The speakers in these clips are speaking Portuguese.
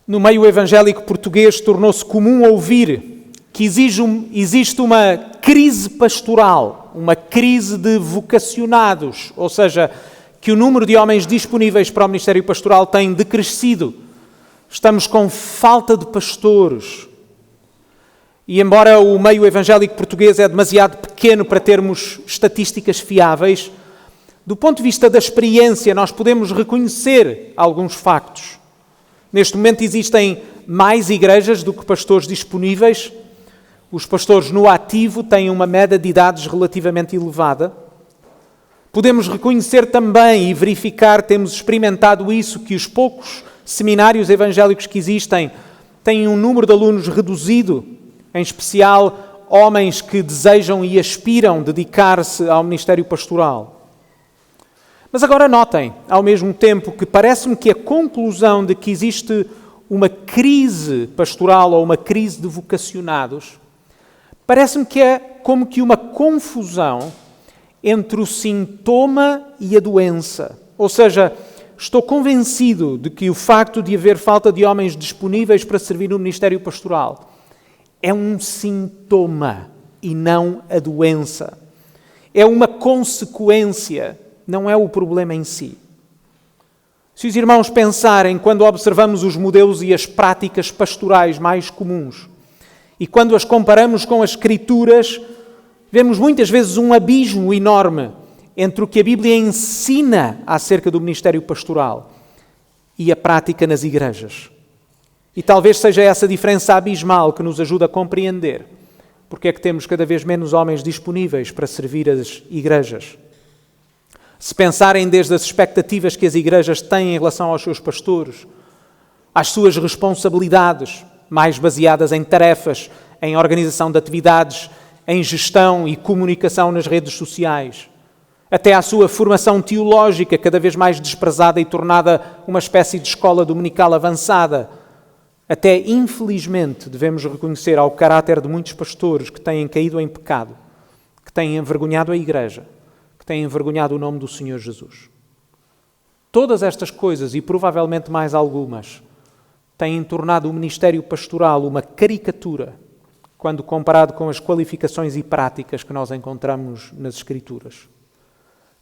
No meio evangélico português tornou-se comum ouvir que existe uma crise pastoral, uma crise de vocacionados, ou seja, que o número de homens disponíveis para o ministério pastoral tem decrescido. Estamos com falta de pastores. E embora o meio evangélico português é demasiado pequeno para termos estatísticas fiáveis, do ponto de vista da experiência, nós podemos reconhecer alguns factos. Neste momento existem mais igrejas do que pastores disponíveis. Os pastores no ativo têm uma média de idades relativamente elevada. Podemos reconhecer também e verificar, temos experimentado isso, que os poucos seminários evangélicos que existem têm um número de alunos reduzido, em especial homens que desejam e aspiram dedicar-se ao ministério pastoral. Mas agora notem, ao mesmo tempo, que parece-me que a conclusão de que existe uma crise pastoral ou uma crise de vocacionados, parece-me que é como que uma confusão entre o sintoma e a doença. Ou seja, estou convencido de que o facto de haver falta de homens disponíveis para servir no ministério pastoral é um sintoma e não a doença. É uma consequência, não é o problema em si. Se os irmãos pensarem, quando observamos os modelos e as práticas pastorais mais comuns, e quando as comparamos com as Escrituras, vemos muitas vezes um abismo enorme entre o que a Bíblia ensina acerca do ministério pastoral e a prática nas igrejas. E talvez seja essa diferença abismal que nos ajuda a compreender porque é que temos cada vez menos homens disponíveis para servir as igrejas. Se pensarem desde as expectativas que as igrejas têm em relação aos seus pastores, às suas responsabilidades, mais baseadas em tarefas, em organização de atividades, em gestão e comunicação nas redes sociais, até à sua formação teológica, cada vez mais desprezada e tornada uma espécie de escola dominical avançada, até, infelizmente, devemos reconhecer ao caráter de muitos pastores que têm caído em pecado, que têm envergonhado a igreja, que têm envergonhado o nome do Senhor Jesus. Todas estas coisas, e provavelmente mais algumas, têm tornado o ministério pastoral uma caricatura quando comparado com as qualificações e práticas que nós encontramos nas Escrituras.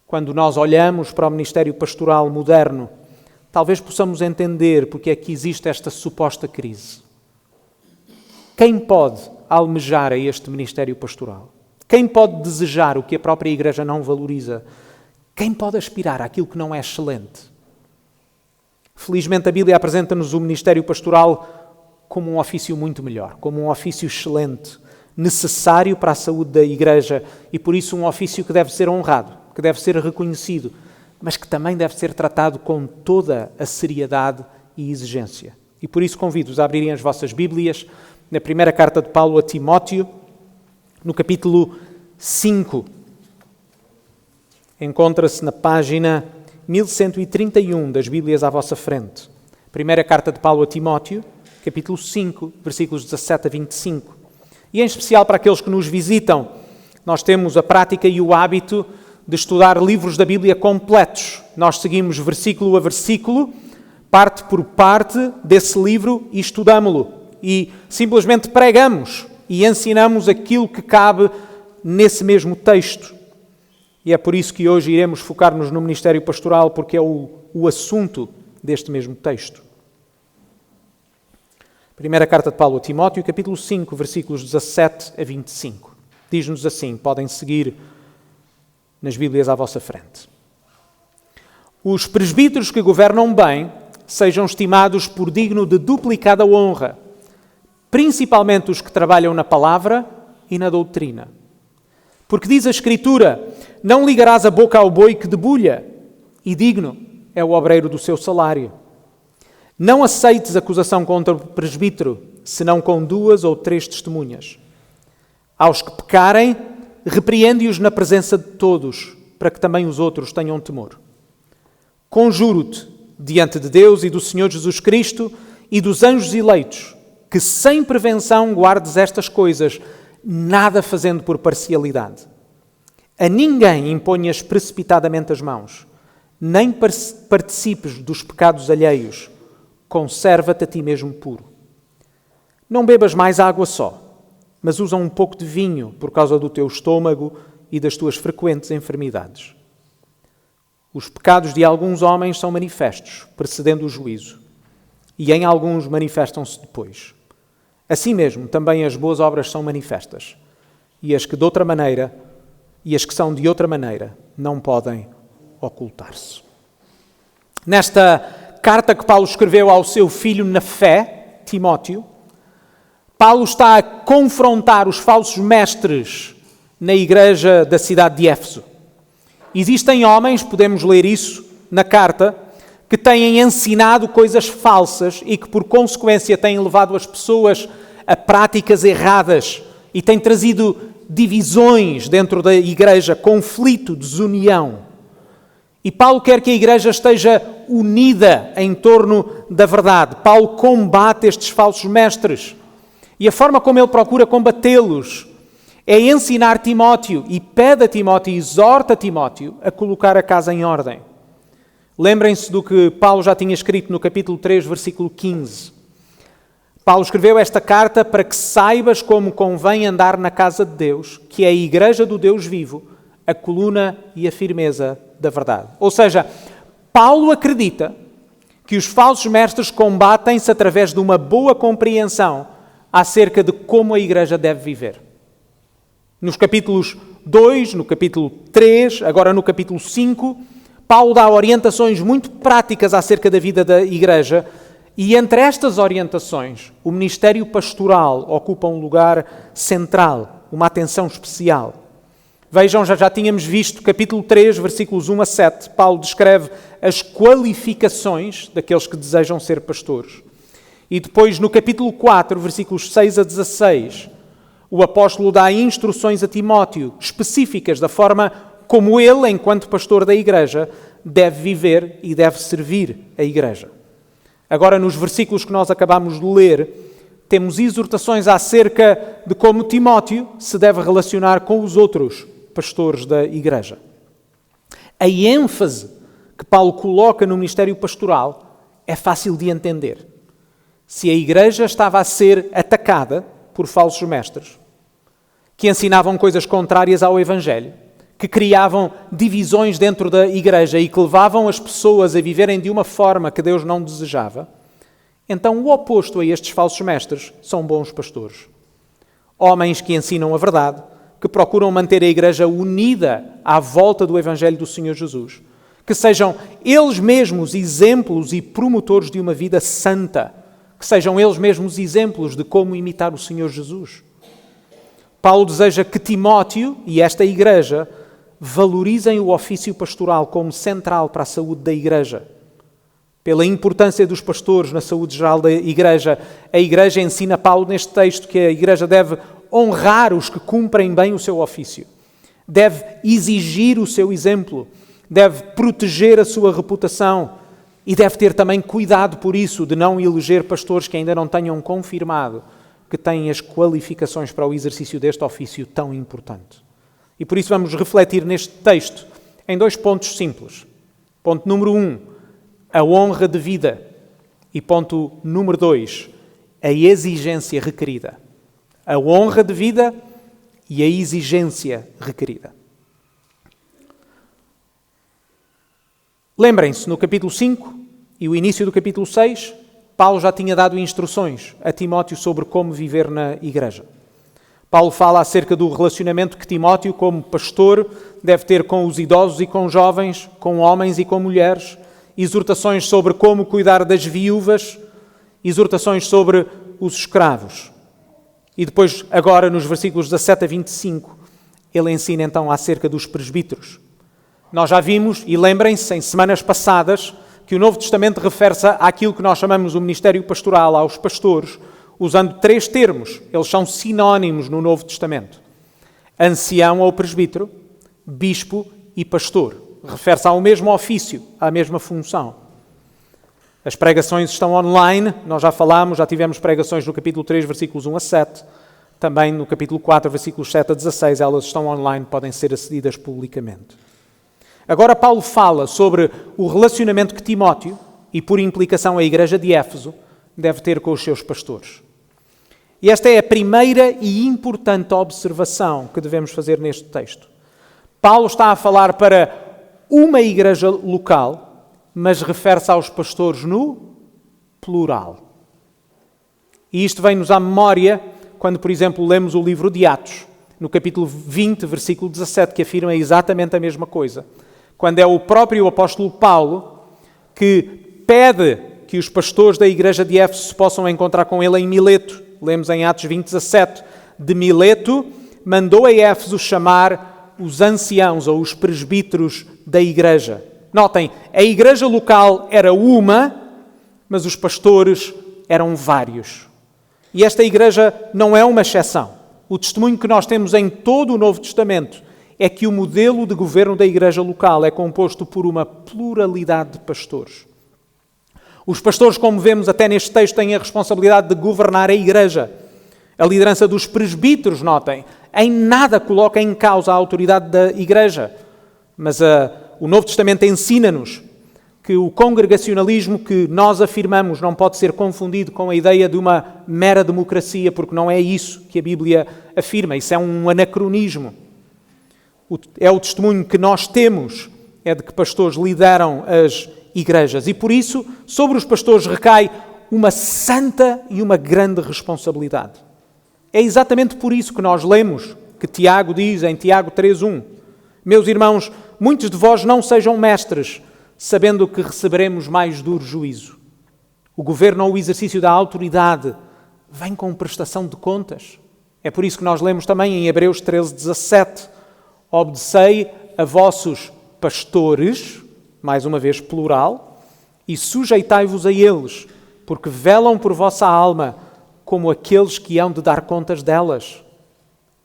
Quando nós olhamos para o ministério pastoral moderno, talvez possamos entender porque é que existe esta suposta crise. Quem pode almejar a este ministério pastoral? Quem pode desejar o que a própria Igreja não valoriza? Quem pode aspirar àquilo que não é excelente? Felizmente a Bíblia apresenta-nos o ministério pastoral como um ofício muito melhor, como um ofício excelente, necessário para a saúde da Igreja e por isso um ofício que deve ser honrado, que deve ser reconhecido, mas que também deve ser tratado com toda a seriedade e exigência. E por isso convido-os a abrirem as vossas Bíblias na primeira carta de Paulo a Timóteo, no capítulo 5. Encontra-se na página 1131 das Bíblias à vossa frente. Primeira carta de Paulo a Timóteo, capítulo 5, versículos 17 a 25. E em especial para aqueles que nos visitam, nós temos a prática e o hábito de estudar livros da Bíblia completos. Nós seguimos versículo a versículo, parte por parte desse livro e estudamo-lo. E simplesmente pregamos e ensinamos aquilo que cabe nesse mesmo texto. E é por isso que hoje iremos focar-nos no ministério pastoral, porque é o assunto deste mesmo texto. Primeira carta de Paulo a Timóteo, capítulo 5, versículos 17 a 25. Diz-nos assim, podem seguir nas Bíblias à vossa frente. Os presbíteros que governam bem sejam estimados por digno de duplicada honra, principalmente os que trabalham na palavra e na doutrina. Porque diz a Escritura, não ligarás a boca ao boi que debulha, e digno é o obreiro do seu salário. Não aceites acusação contra o presbítero, senão com 2 ou 3 testemunhas. Aos que pecarem, repreende-os na presença de todos, para que também os outros tenham temor. Conjuro-te, diante de Deus e do Senhor Jesus Cristo e dos anjos eleitos, que sem prevenção guardes estas coisas, nada fazendo por parcialidade. A ninguém imponhas precipitadamente as mãos, nem participes dos pecados alheios, conserva-te a ti mesmo puro. Não bebas mais água só, mas usa um pouco de vinho por causa do teu estômago e das tuas frequentes enfermidades. Os pecados de alguns homens são manifestos, precedendo o juízo, e em alguns manifestam-se depois. Assim mesmo, também as boas obras são manifestas, e as que são de outra maneira não podem ocultar-se. Nesta carta que Paulo escreveu ao seu filho na fé, Timóteo, Paulo está a confrontar os falsos mestres na igreja da cidade de Éfeso. Existem homens, podemos ler isso na carta, que têm ensinado coisas falsas e que, por consequência, têm levado as pessoas a práticas erradas e têm trazido divisões dentro da igreja, conflito, desunião. E Paulo quer que a igreja esteja unida em torno da verdade. Paulo combate estes falsos mestres. E a forma como ele procura combatê-los é ensinar Timóteo e pede a Timóteo, exorta Timóteo a colocar a casa em ordem. Lembrem-se do que Paulo já tinha escrito no capítulo 3, versículo 15. Paulo escreveu esta carta para que saibas como convém andar na casa de Deus, que é a igreja do Deus vivo, a coluna e a firmeza da verdade. Ou seja, Paulo acredita que os falsos mestres combatem-se através de uma boa compreensão acerca de como a igreja deve viver. Nos capítulos 2, no capítulo 3, agora no capítulo 5, Paulo dá orientações muito práticas acerca da vida da igreja e entre estas orientações, o ministério pastoral ocupa um lugar central, uma atenção especial. Vejam, já tínhamos visto, capítulo 3, versículos 1 a 7, Paulo descreve as qualificações daqueles que desejam ser pastores. E depois, no capítulo 4, versículos 6 a 16, o apóstolo dá instruções a Timóteo, específicas da forma como ele, enquanto pastor da igreja, deve viver e deve servir a igreja. Agora, nos versículos que nós acabamos de ler, temos exortações acerca de como Timóteo se deve relacionar com os outros pastores da igreja. A ênfase que Paulo coloca no ministério pastoral é fácil de entender. Se a igreja estava a ser atacada por falsos mestres, que ensinavam coisas contrárias ao Evangelho, que criavam divisões dentro da igreja e que levavam as pessoas a viverem de uma forma que Deus não desejava, então o oposto a estes falsos mestres são bons pastores. Homens que ensinam a verdade, que procuram manter a igreja unida à volta do Evangelho do Senhor Jesus, que sejam eles mesmos exemplos e promotores de uma vida santa, que sejam eles mesmos exemplos de como imitar o Senhor Jesus. Paulo deseja que Timóteo e esta igreja valorizem o ofício pastoral como central para a saúde da igreja. Pela importância dos pastores na saúde geral da igreja, a igreja ensina Paulo neste texto que a igreja deve honrar os que cumprem bem o seu ofício, deve exigir o seu exemplo, deve proteger a sua reputação e deve ter também cuidado por isso de não eleger pastores que ainda não tenham confirmado que têm as qualificações para o exercício deste ofício tão importante. E por isso vamos refletir neste texto em 2 pontos simples. Ponto número 1, a honra devida. E ponto número 2, a exigência requerida. A honra devida e a exigência requerida. Lembrem-se, no capítulo 5 e o início do capítulo 6, Paulo já tinha dado instruções a Timóteo sobre como viver na igreja. Paulo fala acerca do relacionamento que Timóteo, como pastor, deve ter com os idosos e com jovens, com homens e com mulheres, exortações sobre como cuidar das viúvas, exortações sobre os escravos. E depois, agora, nos versículos 17 a 25, ele ensina então acerca dos presbíteros. Nós já vimos, e lembrem-se, em semanas passadas, que o Novo Testamento refere-se àquilo que nós chamamos o ministério pastoral, aos pastores, usando 3 termos. Eles são sinónimos no Novo Testamento. Ancião ou presbítero, bispo e pastor. Refere-se ao mesmo ofício, à mesma função. As pregações estão online, nós já falámos, já tivemos pregações no capítulo 3, versículos 1 a 7. Também no capítulo 4, versículos 7 a 16, elas estão online, podem ser acedidas publicamente. Agora Paulo fala sobre o relacionamento que Timóteo e por implicação a igreja de Éfeso, deve ter com os seus pastores. E esta é a primeira e importante observação que devemos fazer neste texto. Paulo está a falar para uma igreja local, mas refere-se aos pastores no plural. E isto vem-nos à memória quando, por exemplo, lemos o livro de Atos, no capítulo 20, versículo 17, que afirma exatamente a mesma coisa. Quando é o próprio apóstolo Paulo que pede que os pastores da igreja de Éfeso se possam encontrar com ele em Mileto. Lemos em Atos 20, 17. De Mileto mandou a Éfeso chamar os anciãos ou os presbíteros da igreja. Notem, a igreja local era uma, mas os pastores eram vários. E esta igreja não é uma exceção. O testemunho que nós temos em todo o Novo Testamento é que o modelo de governo da igreja local é composto por uma pluralidade de pastores. Os pastores, como vemos até neste texto, têm a responsabilidade de governar a igreja. A liderança dos presbíteros, notem, em nada coloca em causa a autoridade da igreja. Mas o Novo Testamento ensina-nos que o congregacionalismo que nós afirmamos não pode ser confundido com a ideia de uma mera democracia, porque não é isso que a Bíblia afirma. Isso é um anacronismo. É o testemunho que nós temos, é de que pastores lideram as igrejas. E por isso, sobre os pastores recai uma santa e uma grande responsabilidade. É exatamente por isso que nós lemos que Tiago diz em Tiago 3:1: Meus irmãos, muitos de vós não sejam mestres, sabendo que receberemos mais duro juízo. O governo ou o exercício da autoridade vem com prestação de contas. É por isso que nós lemos também em Hebreus 13:17: Obedecei a vossos pastores, mais uma vez plural, e sujeitai-vos a eles, porque velam por vossa alma, como aqueles que hão de dar contas delas.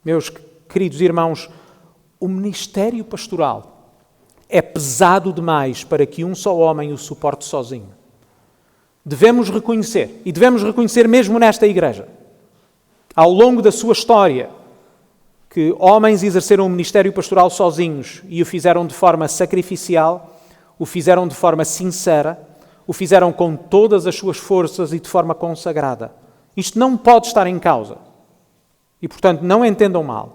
Meus queridos irmãos, o ministério pastoral é pesado demais para que um só homem o suporte sozinho. Devemos reconhecer, e devemos reconhecer mesmo nesta igreja, ao longo da sua história, que homens exerceram o ministério pastoral sozinhos e o fizeram de forma sacrificial, o fizeram de forma sincera, o fizeram com todas as suas forças e de forma consagrada. Isto não pode estar em causa. E, portanto, não entendam mal.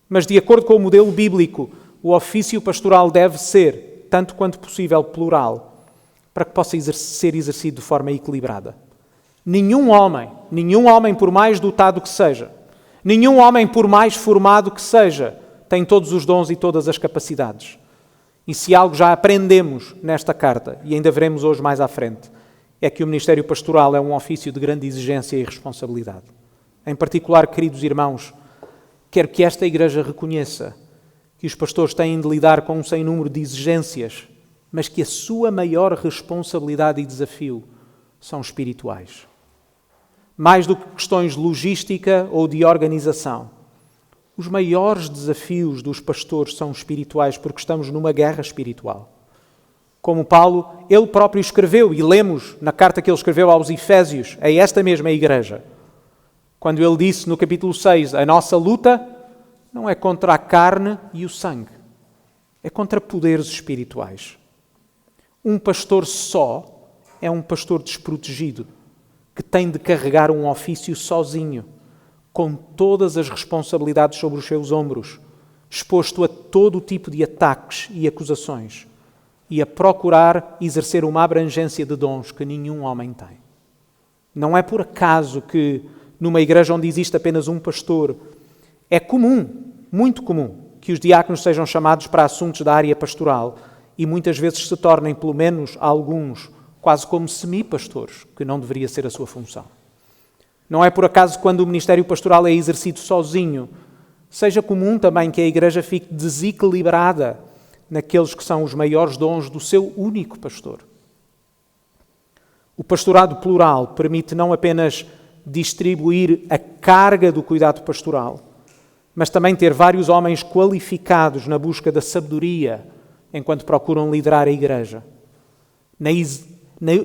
Mas, de acordo com o modelo bíblico, o ofício pastoral deve ser, tanto quanto possível, plural, para que possa ser exercido de forma equilibrada. Nenhum homem, por mais dotado que seja, nenhum homem, por mais formado que seja, tem todos os dons e todas as capacidades. E se algo já aprendemos nesta carta, e ainda veremos hoje mais à frente, é que o ministério pastoral é um ofício de grande exigência e responsabilidade. Em particular, queridos irmãos, quero que esta igreja reconheça que os pastores têm de lidar com um sem número de exigências, mas que a sua maior responsabilidade e desafio são espirituais. Mais do que questões de logística ou de organização, os maiores desafios dos pastores são espirituais, porque estamos numa guerra espiritual. Como Paulo, ele próprio escreveu, e lemos na carta que ele escreveu aos Efésios, a esta mesma igreja, quando ele disse no capítulo 6, a nossa luta não é contra a carne e o sangue, é contra poderes espirituais. Um pastor só é um pastor desprotegido, que tem de carregar um ofício sozinho, com todas as responsabilidades sobre os seus ombros, exposto a todo o tipo de ataques e acusações, e a procurar exercer uma abrangência de dons que nenhum homem tem. Não é por acaso que, numa igreja onde existe apenas um pastor, é comum, muito comum, que os diáconos sejam chamados para assuntos da área pastoral e muitas vezes se tornem, pelo menos alguns, quase como semi-pastores, que não deveria ser a sua função. Não é por acaso que quando o ministério pastoral é exercido sozinho, seja comum também que a igreja fique desequilibrada naqueles que são os maiores dons do seu único pastor. O pastorado plural permite não apenas distribuir a carga do cuidado pastoral, mas também ter vários homens qualificados na busca da sabedoria enquanto procuram liderar a igreja.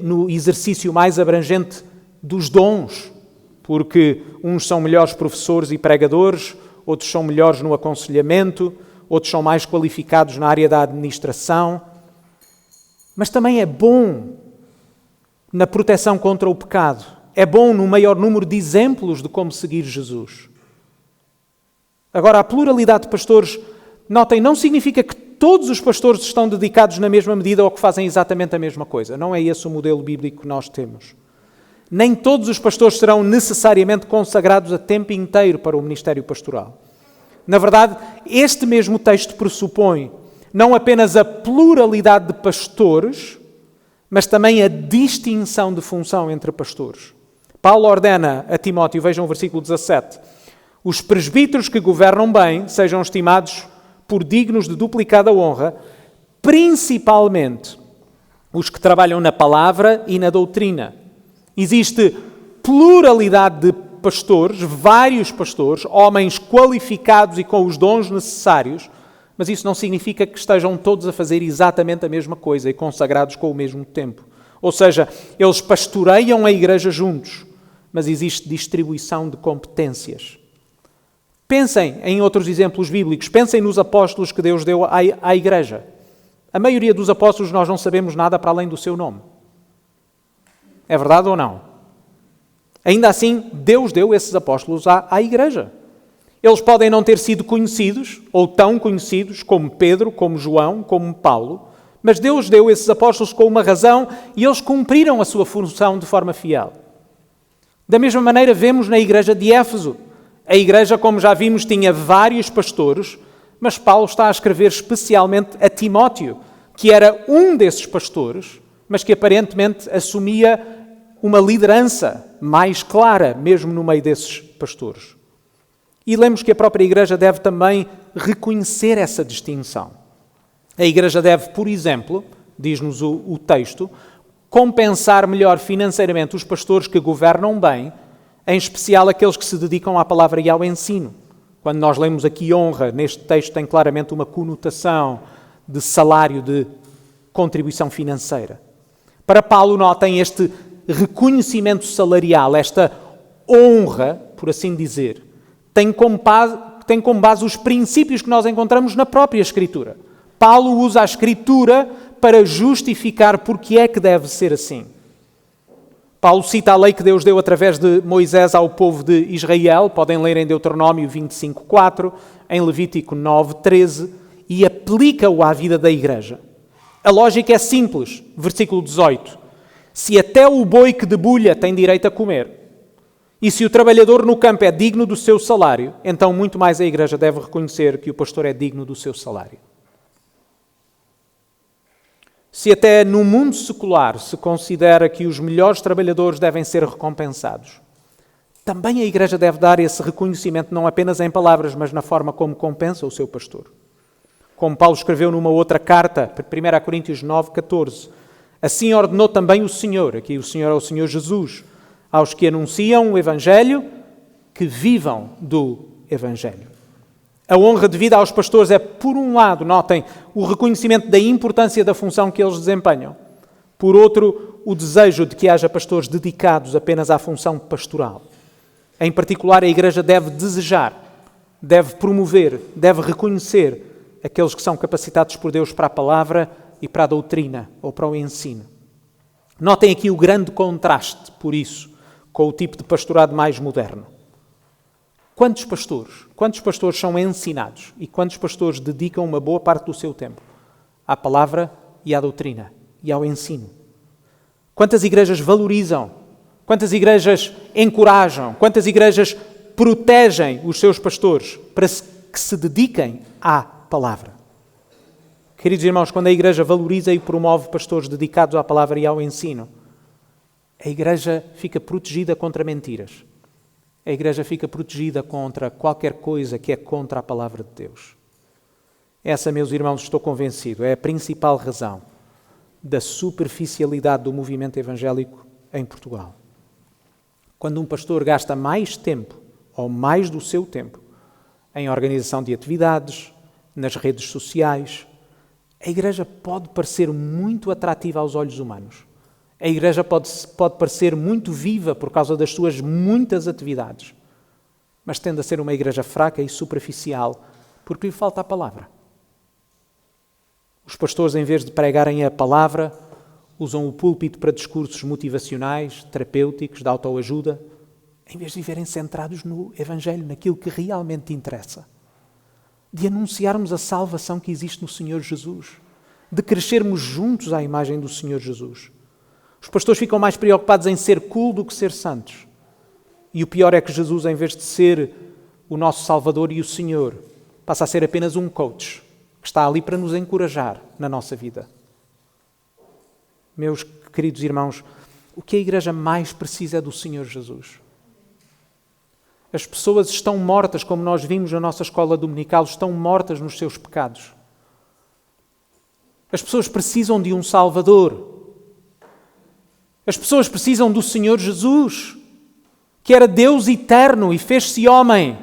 No exercício mais abrangente dos dons, porque uns são melhores professores e pregadores, outros são melhores no aconselhamento, outros são mais qualificados na área da administração. Mas também é bom na proteção contra o pecado. É bom no maior número de exemplos de como seguir Jesus. Agora, a pluralidade de pastores, notem, não significa que todos os pastores estão dedicados na mesma medida ou que fazem exatamente a mesma coisa. Não é esse o modelo bíblico que nós temos. Nem todos os pastores serão necessariamente consagrados a tempo inteiro para o ministério pastoral. Na verdade, este mesmo texto pressupõe não apenas a pluralidade de pastores, mas também a distinção de função entre pastores. Paulo ordena a Timóteo, vejam o versículo 17, os presbíteros que governam bem sejam estimados por dignos de duplicada honra, principalmente os que trabalham na palavra e na doutrina. Existe pluralidade de pastores, vários pastores, homens qualificados e com os dons necessários, mas isso não significa que estejam todos a fazer exatamente a mesma coisa e consagrados com o mesmo tempo. Ou seja, eles pastoreiam a igreja juntos, mas existe distribuição de competências. Pensem em outros exemplos bíblicos, pensem nos apóstolos que Deus deu à igreja. A maioria dos apóstolos nós não sabemos nada para além do seu nome. É verdade ou não? Ainda assim, Deus deu esses apóstolos à igreja. Eles podem não ter sido conhecidos, ou tão conhecidos, como Pedro, como João, como Paulo, mas Deus deu esses apóstolos com uma razão e eles cumpriram a sua função de forma fiel. Da mesma maneira, vemos na igreja de Éfeso. A igreja, como já vimos, tinha vários pastores, mas Paulo está a escrever especialmente a Timóteo, que era um desses pastores, mas que aparentemente assumia uma liderança mais clara, mesmo no meio desses pastores. E lemos que a própria igreja deve também reconhecer essa distinção. A igreja deve, por exemplo, diz-nos o texto, compensar melhor financeiramente os pastores que governam bem, em especial aqueles que se dedicam à palavra e ao ensino. Quando nós lemos aqui honra, neste texto tem claramente uma conotação de salário, de contribuição financeira. Para Paulo, notem este reconhecimento salarial, esta honra, por assim dizer, tem como base os princípios que nós encontramos na própria Escritura. Paulo usa a Escritura para justificar porque é que deve ser assim. Paulo cita a lei que Deus deu através de Moisés ao povo de Israel, podem ler em Deuteronômio 25:4, em Levítico 9:13, e aplica-o à vida da igreja. A lógica é simples, versículo 18. Se até o boi que debulha tem direito a comer, e se o trabalhador no campo é digno do seu salário, então muito mais a igreja deve reconhecer que o pastor é digno do seu salário. Se até no mundo secular se considera que os melhores trabalhadores devem ser recompensados, também a igreja deve dar esse reconhecimento não apenas em palavras, mas na forma como compensa o seu pastor. Como Paulo escreveu numa outra carta, 1 Coríntios 9:14, assim ordenou também o Senhor, aqui o Senhor é o Senhor Jesus, aos que anunciam o Evangelho, que vivam do Evangelho. A honra devida aos pastores é, por um lado, notem, o reconhecimento da importância da função que eles desempenham. Por outro, o desejo de que haja pastores dedicados apenas à função pastoral. Em particular, a igreja deve desejar, deve promover, deve reconhecer aqueles que são capacitados por Deus para a palavra e para a doutrina ou para o ensino. Notem aqui o grande contraste, por isso, com o tipo de pastorado mais moderno. Quantos pastores são ensinados e quantos pastores dedicam uma boa parte do seu tempo à palavra e à doutrina e ao ensino? Quantas igrejas valorizam? Quantas igrejas encorajam? Quantas igrejas protegem os seus pastores para que se dediquem à palavra? Queridos irmãos, quando a igreja valoriza e promove pastores dedicados à palavra e ao ensino, a igreja fica protegida contra mentiras. A igreja fica protegida contra qualquer coisa que é contra a palavra de Deus. Essa, meus irmãos, estou convencido, é a principal razão da superficialidade do movimento evangélico em Portugal. Quando um pastor gasta mais tempo, ou mais do seu tempo, em organização de atividades, nas redes sociais, a igreja pode parecer muito atrativa aos olhos humanos. A igreja pode parecer muito viva por causa das suas muitas atividades, mas tende a ser uma igreja fraca e superficial porque lhe falta a palavra. Os pastores, em vez de pregarem a palavra, usam o púlpito para discursos motivacionais, terapêuticos, de autoajuda, em vez de viverem centrados no Evangelho, naquilo que realmente interessa. De anunciarmos a salvação que existe no Senhor Jesus, de crescermos juntos à imagem do Senhor Jesus. Os pastores ficam mais preocupados em ser cool do que ser santos. E o pior é que Jesus, em vez de ser o nosso Salvador e o Senhor, passa a ser apenas um coach, que está ali para nos encorajar na nossa vida. Meus queridos irmãos, o que a Igreja mais precisa é do Senhor Jesus. As pessoas estão mortas, como nós vimos na nossa escola dominical, estão mortas nos seus pecados. As pessoas precisam de um Salvador. As pessoas precisam do Senhor Jesus, que era Deus eterno e fez-se homem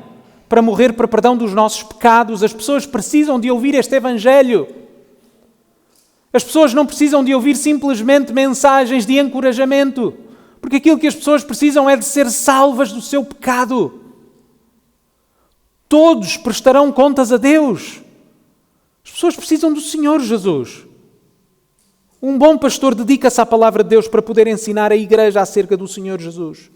para morrer para perdão dos nossos pecados. As pessoas precisam de ouvir este Evangelho. As pessoas não precisam de ouvir simplesmente mensagens de encorajamento, porque aquilo que as pessoas precisam é de ser salvas do seu pecado. Todos prestarão contas a Deus. As pessoas precisam do Senhor Jesus. Um bom pastor dedica-se à palavra de Deus para poder ensinar a igreja acerca do Senhor Jesus.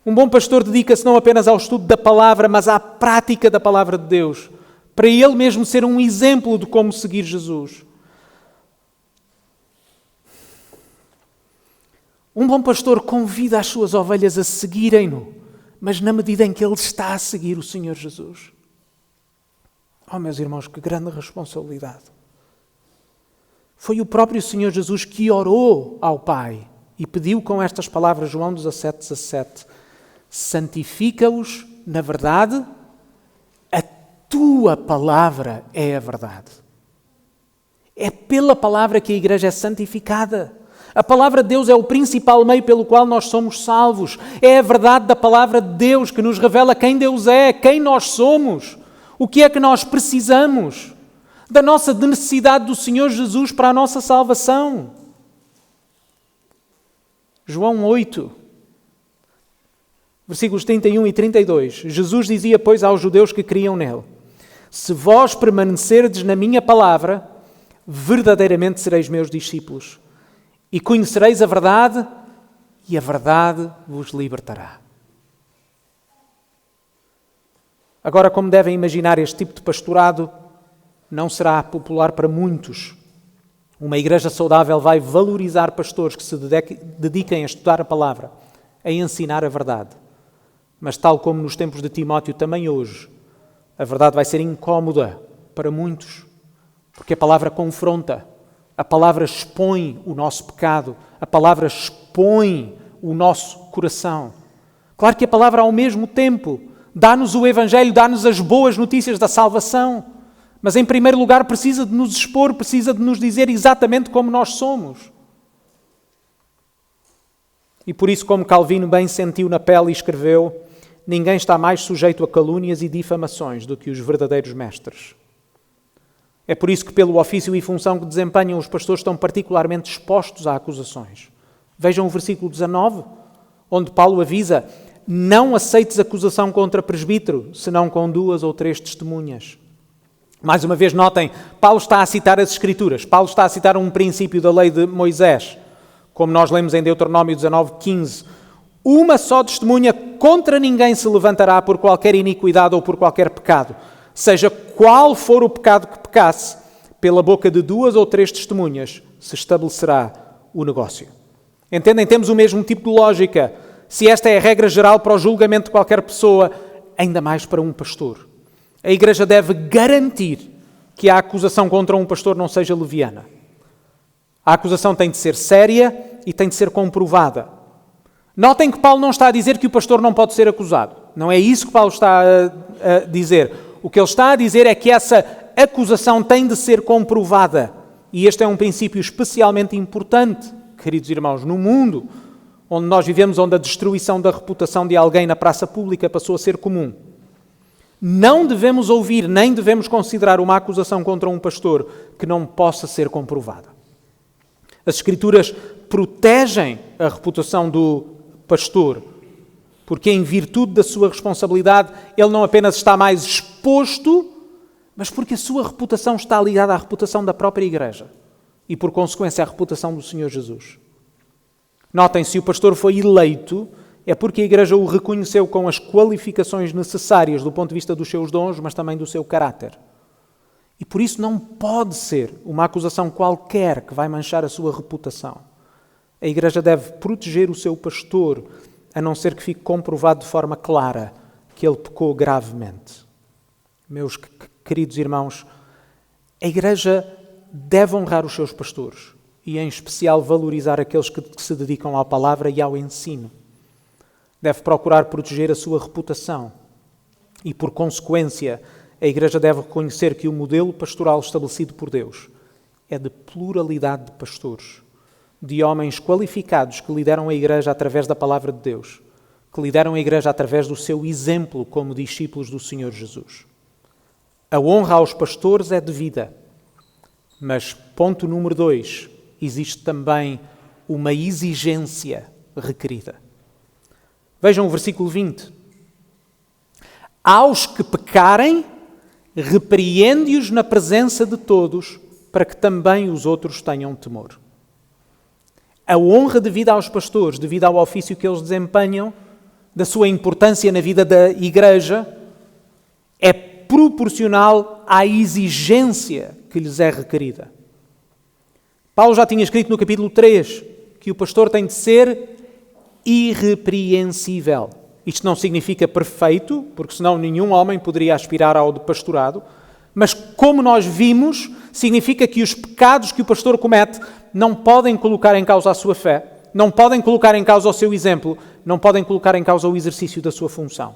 Um bom pastor dedica-se não apenas ao estudo da palavra, mas à prática da palavra de Deus, para ele mesmo ser um exemplo de como seguir Jesus. Um bom pastor convida as suas ovelhas a seguirem-no, mas na medida em que ele está a seguir o Senhor Jesus. Oh, meus irmãos, que grande responsabilidade. Foi o próprio Senhor Jesus que orou ao Pai e pediu com estas palavras, João 17:17, santifica-os na verdade, a tua palavra é a verdade. É pela palavra que a igreja é santificada. A palavra de Deus é o principal meio pelo qual nós somos salvos. É a verdade da palavra de Deus que nos revela quem Deus é, quem nós somos, o que é que nós precisamos, da nossa necessidade do Senhor Jesus para a nossa salvação. João 8, versículos 31 e 32. Jesus dizia, pois, aos judeus que criam nele, se vós permanecerdes na minha palavra, verdadeiramente sereis meus discípulos. E conhecereis a verdade, e a verdade vos libertará. Agora, como devem imaginar, este tipo de pastorado não será popular para muitos. Uma igreja saudável vai valorizar pastores que se dediquem a estudar a palavra, a ensinar a verdade. Mas tal como nos tempos de Timóteo, também hoje, a verdade vai ser incómoda para muitos, porque a palavra confronta. A palavra expõe o nosso pecado. A palavra expõe o nosso coração. Claro que a palavra, ao mesmo tempo, dá-nos o Evangelho, dá-nos as boas notícias da salvação. Mas, em primeiro lugar, precisa de nos expor, precisa de nos dizer exatamente como nós somos. E por isso, como Calvino bem sentiu na pele e escreveu, ninguém está mais sujeito a calúnias e difamações do que os verdadeiros mestres. É por isso que, pelo ofício e função que desempenham, os pastores estão particularmente expostos a acusações. Vejam o versículo 19, onde Paulo avisa, não aceites acusação contra presbítero, senão com 2 ou 3 testemunhas. Mais uma vez, notem, Paulo está a citar as Escrituras. Paulo está a citar um princípio da lei de Moisés, como nós lemos em Deuteronômio 19:15. Uma só testemunha contra ninguém se levantará por qualquer iniquidade ou por qualquer pecado. Seja qual for o pecado que pecasse, pela boca de 2 ou 3 testemunhas se estabelecerá o negócio. Entendem? Temos o mesmo tipo de lógica. Se esta é a regra geral para o julgamento de qualquer pessoa, ainda mais para um pastor. A Igreja deve garantir que a acusação contra um pastor não seja leviana. A acusação tem de ser séria e tem de ser comprovada. Notem que Paulo não está a dizer que o pastor não pode ser acusado. Não é isso que Paulo está a dizer. O que ele está a dizer é que essa acusação tem de ser comprovada. E este é um princípio especialmente importante, queridos irmãos, no mundo onde nós vivemos, onde a destruição da reputação de alguém na praça pública passou a ser comum. Não devemos ouvir, nem devemos considerar uma acusação contra um pastor que não possa ser comprovada. As Escrituras protegem a reputação do pastor, porque em virtude da sua responsabilidade, ele não apenas está mais exposto, mas porque a sua reputação está ligada à reputação da própria Igreja. e, por consequência, a reputação do Senhor Jesus. Notem, se o pastor foi eleito, é porque a Igreja o reconheceu com as qualificações necessárias do ponto de vista dos seus dons, mas também do seu caráter. E por isso não pode ser uma acusação qualquer que vai manchar a sua reputação. A Igreja deve proteger o seu pastor, a não ser que fique comprovado de forma clara que ele pecou gravemente. Meus queridos irmãos, a Igreja deve honrar os seus pastores e, em especial, valorizar aqueles que se dedicam à palavra e ao ensino. Deve procurar proteger a sua reputação e, por consequência, a Igreja deve reconhecer que o modelo pastoral estabelecido por Deus é de pluralidade de pastores, de homens qualificados que lideram a Igreja através da palavra de Deus, que lideram a Igreja através do seu exemplo como discípulos do Senhor Jesus. A honra aos pastores é devida, mas, ponto número 2, existe também uma exigência requerida. Vejam o versículo 20. Aos que pecarem, repreende-os na presença de todos, para que também os outros tenham temor. A honra devida aos pastores, devido ao ofício que eles desempenham, da sua importância na vida da Igreja, é proporcional à exigência que lhes é requerida. Paulo já tinha escrito no capítulo 3 que o pastor tem de ser irrepreensível. Isto não significa perfeito, porque senão nenhum homem poderia aspirar ao de pastorado, mas como nós vimos, significa que os pecados que o pastor comete não podem colocar em causa a sua fé, não podem colocar em causa o seu exemplo, não podem colocar em causa o exercício da sua função.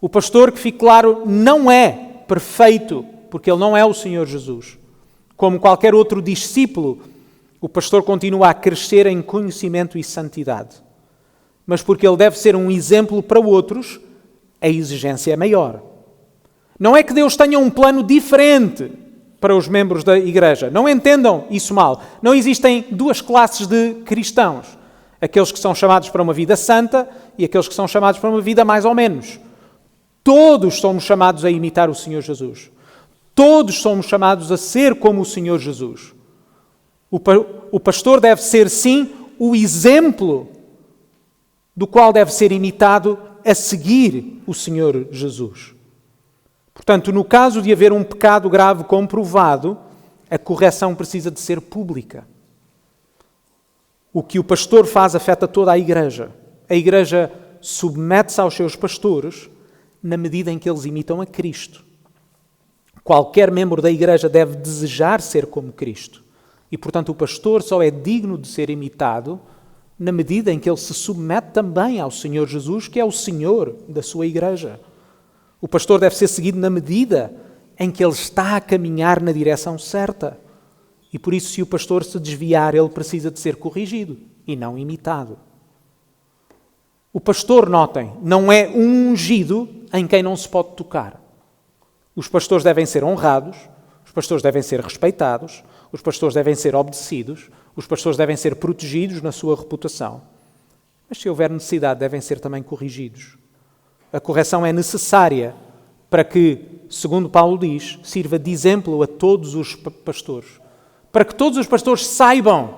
O pastor, que fique claro, não é perfeito, porque ele não é o Senhor Jesus. Como qualquer outro discípulo, o pastor continua a crescer em conhecimento e santidade. Mas porque ele deve ser um exemplo para outros, a exigência é maior. Não é que Deus tenha um plano diferente para os membros da Igreja. Não entendam isso mal. Não existem duas classes de cristãos. Aqueles que são chamados para uma vida santa e aqueles que são chamados para uma vida mais ou menos. Todos somos chamados a imitar o Senhor Jesus. Todos somos chamados a ser como o Senhor Jesus. O pastor deve ser, sim, o exemplo do qual deve ser imitado a seguir o Senhor Jesus. Portanto, no caso de haver um pecado grave comprovado, a correção precisa de ser pública. O que o pastor faz afeta toda a Igreja. A Igreja submete-se aos seus pastores na medida em que eles imitam a Cristo. Qualquer membro da Igreja deve desejar ser como Cristo. E, portanto, o pastor só é digno de ser imitado na medida em que ele se submete também ao Senhor Jesus, que é o Senhor da sua Igreja. O pastor deve ser seguido na medida em que ele está a caminhar na direção certa. E por isso, se o pastor se desviar, ele precisa de ser corrigido e não imitado. O pastor, notem, não é um ungido em quem não se pode tocar. Os pastores devem ser honrados, os pastores devem ser respeitados, os pastores devem ser obedecidos, os pastores devem ser protegidos na sua reputação. Mas se houver necessidade, devem ser também corrigidos. A correção é necessária para que, segundo Paulo diz, sirva de exemplo a todos os pastores. Para que todos os pastores saibam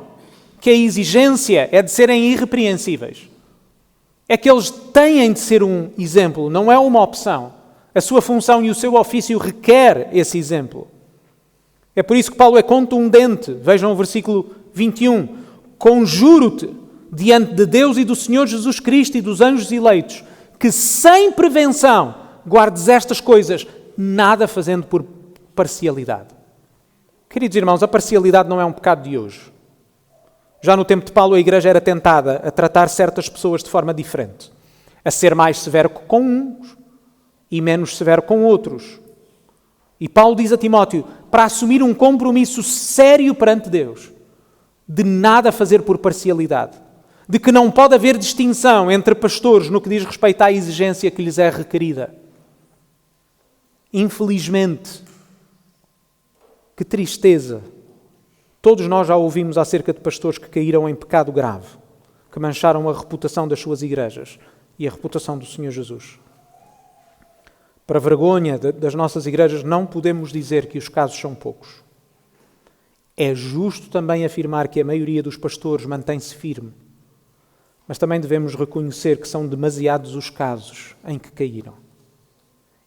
que a exigência é de serem irrepreensíveis. É que eles têm de ser um exemplo, não é uma opção. A sua função e o seu ofício requer esse exemplo. É por isso que Paulo é contundente. Vejam o versículo 21. Conjuro-te diante de Deus e do Senhor Jesus Cristo e dos anjos eleitos, que sem prevenção guardes estas coisas, nada fazendo por parcialidade. Queridos irmãos, a parcialidade não é um pecado de hoje. Já no tempo de Paulo, a Igreja era tentada a tratar certas pessoas de forma diferente, a ser mais severo com uns e menos severo com outros. E Paulo diz a Timóteo, para assumir um compromisso sério perante Deus, de nada fazer por parcialidade, de que não pode haver distinção entre pastores no que diz respeito à exigência que lhes é requerida. Infelizmente, que tristeza, todos nós já ouvimos acerca de pastores que caíram em pecado grave, que mancharam a reputação das suas igrejas e a reputação do Senhor Jesus. Para vergonha das nossas igrejas, não podemos dizer que os casos são poucos. É justo também afirmar que a maioria dos pastores mantém-se firme, mas também devemos reconhecer que são demasiados os casos em que caíram.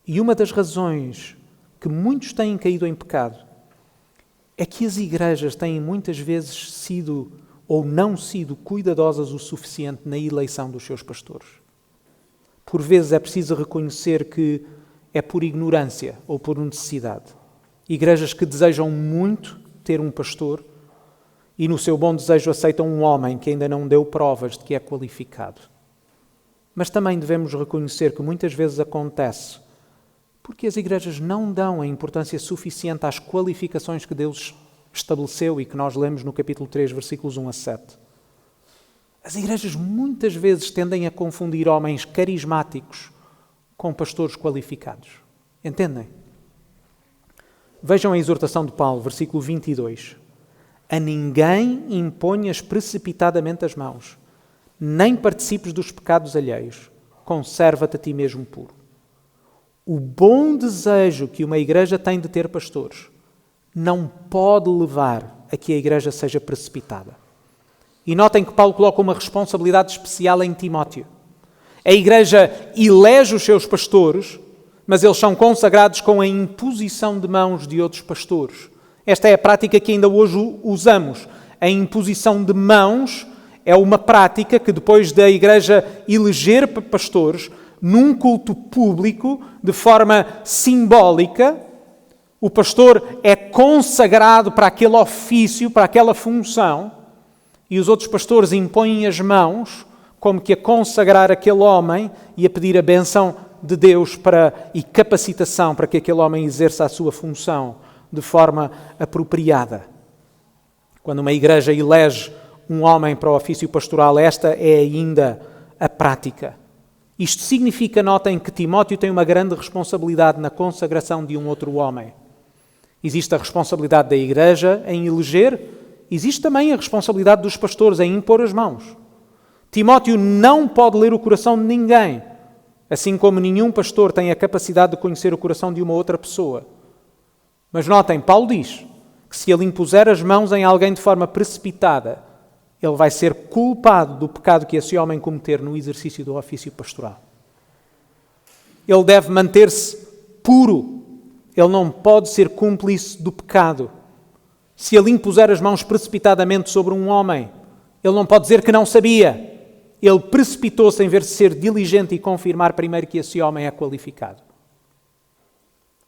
E uma das razões que muitos têm caído em pecado é que as igrejas têm muitas vezes sido ou não sido cuidadosas o suficiente na eleição dos seus pastores. Por vezes é preciso reconhecer que é por ignorância ou por necessidade. Igrejas que desejam muito ter um pastor e no seu bom desejo aceitam um homem que ainda não deu provas de que é qualificado. Mas também devemos reconhecer que muitas vezes acontece porque as igrejas não dão a importância suficiente às qualificações que Deus estabeleceu e que nós lemos no capítulo 3, versículos 1 a 7. As igrejas muitas vezes tendem a confundir homens carismáticos com pastores qualificados. Entendem? Vejam a exortação de Paulo, versículo 22. A ninguém imponhas precipitadamente as mãos, nem participes dos pecados alheios. Conserva-te a ti mesmo puro. O bom desejo que uma igreja tem de ter pastores não pode levar a que a igreja seja precipitada. E notem que Paulo coloca uma responsabilidade especial em Timóteo. A igreja elege os seus pastores, mas eles são consagrados com a imposição de mãos de outros pastores. Esta é a prática que ainda hoje usamos. A imposição de mãos é uma prática que depois da igreja eleger pastores, num culto público, de forma simbólica, o pastor é consagrado para aquele ofício, para aquela função, e os outros pastores impõem as mãos, como que a consagrar aquele homem e a pedir a bênção de Deus e capacitação para que aquele homem exerça a sua função de forma apropriada. Quando uma igreja elege um homem para o ofício pastoral, esta é ainda a prática. Isto significa, notem, que Timóteo tem uma grande responsabilidade na consagração de um outro homem. Existe a responsabilidade da igreja em eleger, existe também a responsabilidade dos pastores em impor as mãos. Timóteo não pode ler o coração de ninguém, assim como nenhum pastor tem a capacidade de conhecer o coração de uma outra pessoa. Mas notem, Paulo diz que se ele impuser as mãos em alguém de forma precipitada, ele vai ser culpado do pecado que esse homem cometer no exercício do ofício pastoral. Ele deve manter-se puro. Ele não pode ser cúmplice do pecado. Se ele impuser as mãos precipitadamente sobre um homem, ele não pode dizer que não sabia. Ele precipitou-se em vez de ser diligente e confirmar primeiro que esse homem é qualificado.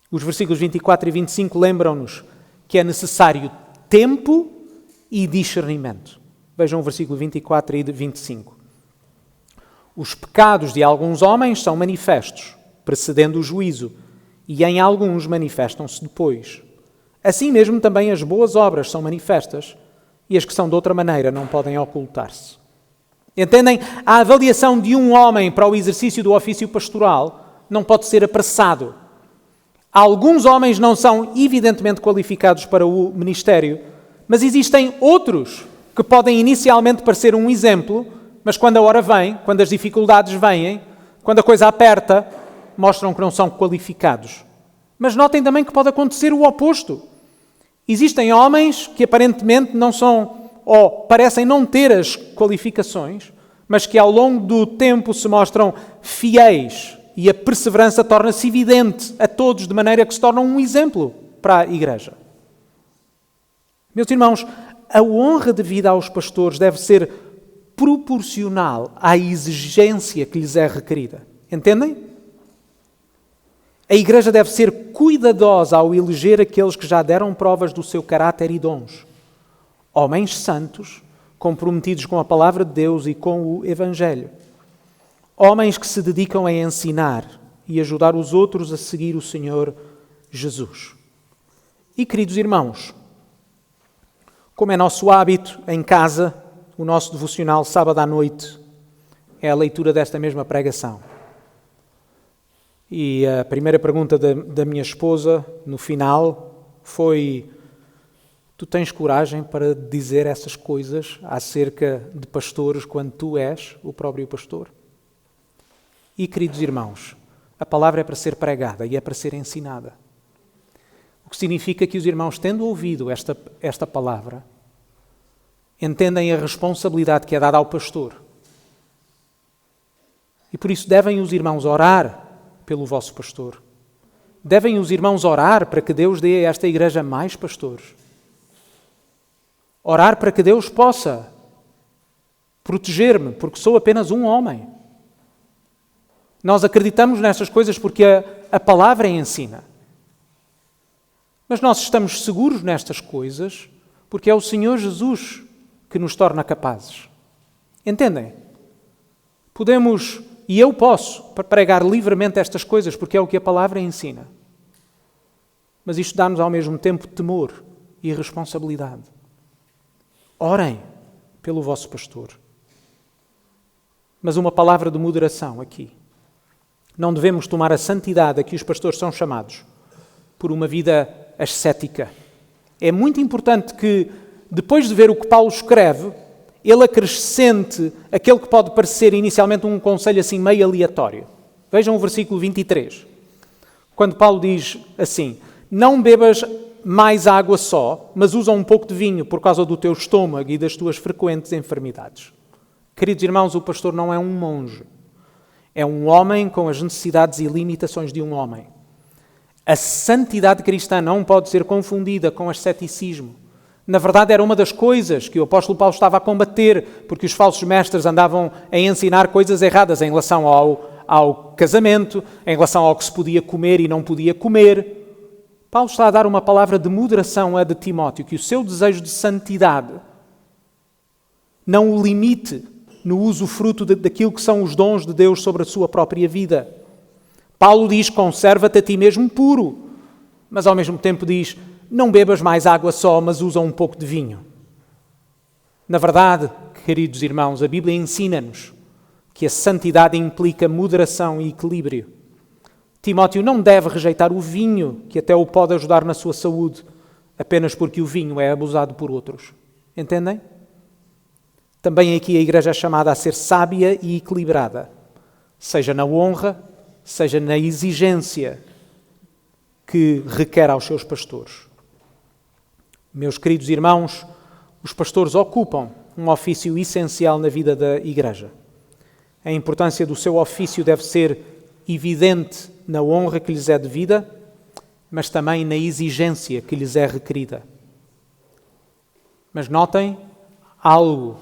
Os versículos 24 e 25 lembram-nos que é necessário tempo e discernimento. Vejam o versículo 24 e 25. Os pecados de alguns homens são manifestos, precedendo o juízo, e em alguns manifestam-se depois. Assim mesmo também as boas obras são manifestas, e as que são de outra maneira não podem ocultar-se. Entendem? A avaliação de um homem para o exercício do ofício pastoral não pode ser apressado. Alguns homens não são evidentemente qualificados para o ministério, mas existem outros que podem inicialmente parecer um exemplo, mas quando a hora vem, quando as dificuldades vêm, quando a coisa aperta, mostram que não são qualificados. Mas notem também que pode acontecer o oposto. Existem homens que aparentemente não são, ou parecem não ter as qualificações, mas que ao longo do tempo se mostram fiéis e a perseverança torna-se evidente a todos, de maneira que se tornam um exemplo para a igreja. Meus irmãos, a honra devida aos pastores deve ser proporcional à exigência que lhes é requerida. Entendem? A igreja deve ser cuidadosa ao eleger aqueles que já deram provas do seu caráter e dons. Homens santos, comprometidos com a palavra de Deus e com o Evangelho. Homens que se dedicam a ensinar e ajudar os outros a seguir o Senhor Jesus. E, queridos irmãos, como é nosso hábito em casa, o nosso devocional sábado à noite é a leitura desta mesma pregação. E a primeira pergunta da minha esposa, no final, foi: tu tens coragem para dizer essas coisas acerca de pastores quando tu és o próprio pastor? E, queridos irmãos, a palavra é para ser pregada e é para ser ensinada. O que significa que os irmãos, tendo ouvido esta palavra, entendem a responsabilidade que é dada ao pastor. E por isso devem os irmãos orar pelo vosso pastor. Devem os irmãos orar para que Deus dê a esta igreja mais pastores. Orar para que Deus possa proteger-me, porque sou apenas um homem. Nós acreditamos nestas coisas porque a palavra ensina. Mas nós estamos seguros nestas coisas porque é o Senhor Jesus que nos torna capazes. Entendem? Podemos, e eu posso, pregar livremente estas coisas porque é o que a palavra ensina. Mas isto dá-nos ao mesmo tempo temor e responsabilidade. Orem pelo vosso pastor. Mas uma palavra de moderação aqui. Não devemos tomar a santidade a que os pastores são chamados por uma vida ascética. É muito importante que, depois de ver o que Paulo escreve, ele acrescente aquele que pode parecer inicialmente um conselho assim meio aleatório. Vejam o versículo 23. Quando Paulo diz assim: não bebas mais água só, mas usa um pouco de vinho por causa do teu estômago e das tuas frequentes enfermidades. Queridos irmãos, o pastor não é um monge. É um homem com as necessidades e limitações de um homem. A santidade cristã não pode ser confundida com asceticismo. Na verdade, era uma das coisas que o apóstolo Paulo estava a combater, porque os falsos mestres andavam a ensinar coisas erradas em relação ao casamento, em relação ao que se podia comer e não podia comer. Paulo está a dar uma palavra de moderação a de Timóteo, que o seu desejo de santidade não o limite no usufruto daquilo que são os dons de Deus sobre a sua própria vida. Paulo diz: conserva-te a ti mesmo puro, mas ao mesmo tempo diz: não bebas mais água só, mas usa um pouco de vinho. Na verdade, queridos irmãos, a Bíblia ensina-nos que a santidade implica moderação e equilíbrio. Timóteo não deve rejeitar o vinho, que até o pode ajudar na sua saúde, apenas porque o vinho é abusado por outros. Entendem? Também aqui a igreja é chamada a ser sábia e equilibrada, seja na honra, seja na exigência que requer aos seus pastores. Meus queridos irmãos, os pastores ocupam um ofício essencial na vida da igreja. A importância do seu ofício deve ser evidente na honra que lhes é devida, mas também na exigência que lhes é requerida. Mas notem algo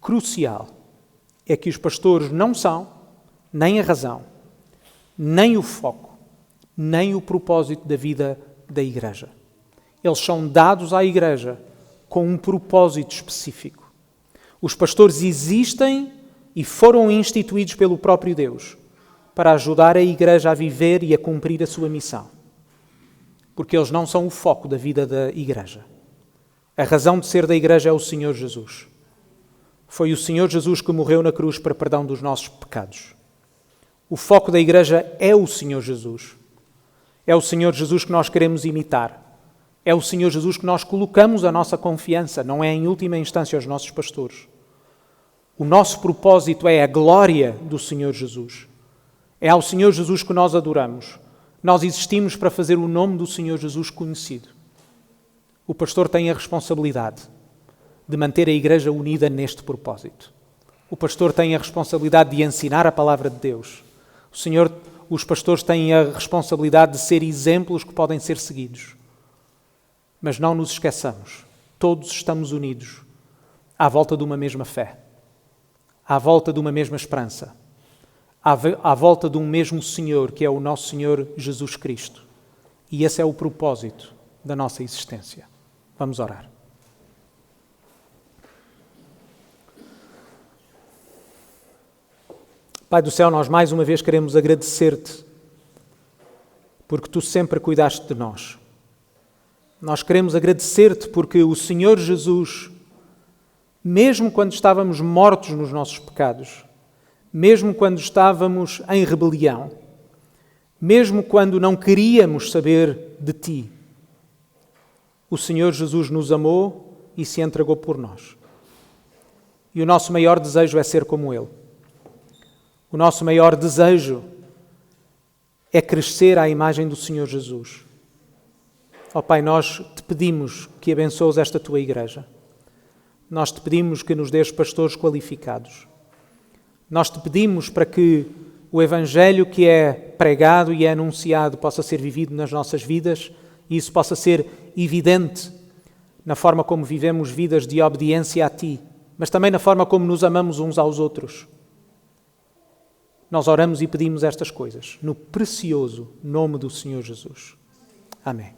crucial, é que os pastores não são nem a razão, nem o foco, nem o propósito da vida da igreja. Eles são dados à igreja com um propósito específico. Os pastores existem e foram instituídos pelo próprio Deus para ajudar a igreja a viver e a cumprir a sua missão. Porque eles não são o foco da vida da igreja. A razão de ser da igreja é o Senhor Jesus. Foi o Senhor Jesus que morreu na cruz para perdão dos nossos pecados. O foco da igreja é o Senhor Jesus. É o Senhor Jesus que nós queremos imitar. É o Senhor Jesus que nós colocamos a nossa confiança, não é em última instância os nossos pastores. O nosso propósito é a glória do Senhor Jesus. É ao Senhor Jesus que nós adoramos. Nós existimos para fazer o nome do Senhor Jesus conhecido. O pastor tem a responsabilidade de manter a igreja unida neste propósito. O pastor tem a responsabilidade de ensinar a palavra de Deus. Os pastores têm a responsabilidade de ser exemplos que podem ser seguidos. Mas não nos esqueçamos, todos estamos unidos à volta de uma mesma fé, à volta de uma mesma esperança, à volta de um mesmo Senhor, que é o nosso Senhor Jesus Cristo. E esse é o propósito da nossa existência. Vamos orar. Pai do céu, nós mais uma vez queremos agradecer-te, porque tu sempre cuidaste de nós. Nós queremos agradecer-te porque o Senhor Jesus, mesmo quando estávamos mortos nos nossos pecados, mesmo quando estávamos em rebelião, mesmo quando não queríamos saber de ti, o Senhor Jesus nos amou e se entregou por nós. E o nosso maior desejo é ser como Ele. O nosso maior desejo é crescer à imagem do Senhor Jesus. Ó Pai, nós te pedimos que abençoes esta tua igreja. Nós te pedimos que nos dês pastores qualificados. Nós te pedimos para que o Evangelho que é pregado e é anunciado possa ser vivido nas nossas vidas e isso possa ser evidente na forma como vivemos vidas de obediência a Ti, mas também na forma como nos amamos uns aos outros. Nós oramos e pedimos estas coisas no precioso nome do Senhor Jesus. Amém.